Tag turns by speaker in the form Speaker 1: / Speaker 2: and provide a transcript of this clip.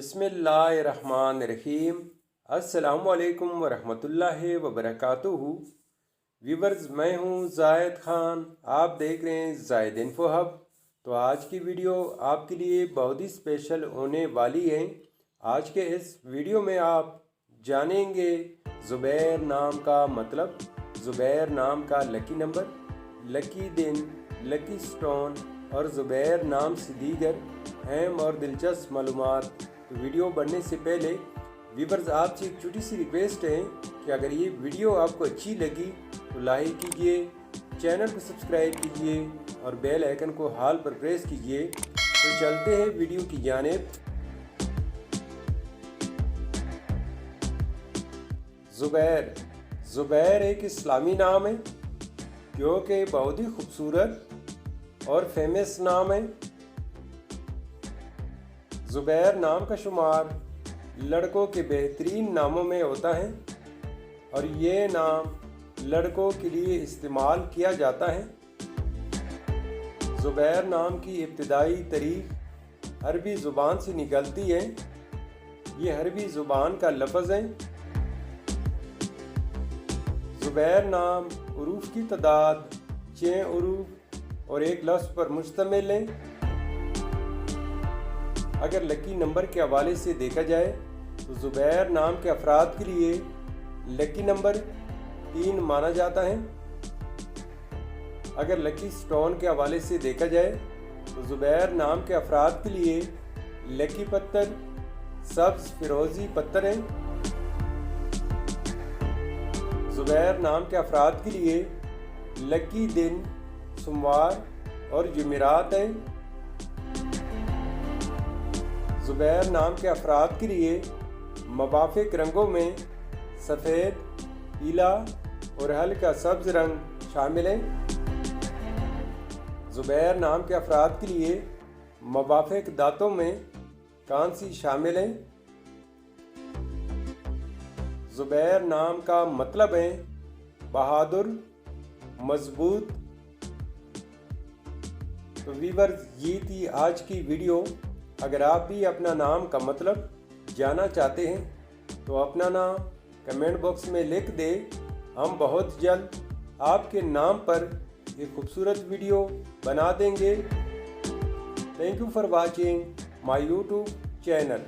Speaker 1: बिस्मिल्लाहिर्रहमानिर्रहीम। अस्सलामुअलैकुम वरहमतुल्लाहि वबरकातुहू। व्यूवर्स, मैं हूं जायद ख़ान, आप देख रहे हैं जायद इन्फो हब। तो आज की वीडियो आपके लिए बहुत ही स्पेशल होने वाली है। आज के इस वीडियो में आप जानेंगे ज़ुबैर नाम का मतलब, ज़ुबैर नाम का लकी नंबर, लकी दिन, लकी स्टोन और ज़ुबैर नाम से दीगर अहम और दिलचस्प मालूमात। तो वीडियो बढ़ने से पहले व्यूवर्स, आपसे एक छोटी सी रिक्वेस्ट है कि अगर ये वीडियो आपको अच्छी लगी तो लाइक कीजिए, चैनल को सब्सक्राइब कीजिए और बेल आइकन को हाल पर प्रेस कीजिए। तो चलते हैं वीडियो की जानिब। ज़ुबैर एक इस्लामी नाम है जो कि बहुत ही खूबसूरत और फेमस नाम है। ज़ुबैर नाम का शुमार लड़कों के बेहतरीन नामों में होता है और ये नाम लड़कों के लिए इस्तेमाल किया जाता है। ज़ुबैर नाम की इब्तिदाई तारीख अरबी ज़ुबान से निकलती है। ये अरबी ज़ुबान का लफ्ज़ है। ज़ुबैर नाम उरूफ की तादाद 6 उरूफ और एक लफ्ज़ पर मुश्तमिल है। अगर लकी नंबर के हवाले से देखा जाए तो ज़ुबैर नाम के अफराद के लिए लकी नंबर 3 माना जाता है। अगर लकी स्टोन के हवाले से देखा जाए तो ज़ुबैर नाम के अफराद के लिए लकी पत्थर सब्ज़ फिरोज़ी पत्थर है। ज़ुबैर नाम के अफराद के लिए लकी दिन सोमवार और जुमेरात है। ज़ुबैर नाम के अफराद के लिए मुवाफ़िक रंगों में सफ़ेद, पीला और हल्का सब्ज़ रंग शामिल है। ज़ुबैर नाम के अफराद के लिए मुवाफ़िक दांतों में कांसी शामिल है। ज़ुबैर नाम का मतलब है बहादुर, मजबूत। तो व्यूअर्स, ये थी आज की वीडियो। अगर आप भी अपना नाम का मतलब जानना चाहते हैं तो अपना नाम कमेंट बॉक्स में लिख दे। हम बहुत जल्द आपके नाम पर एक खूबसूरत वीडियो बना देंगे। Thank you for watching my YouTube channel.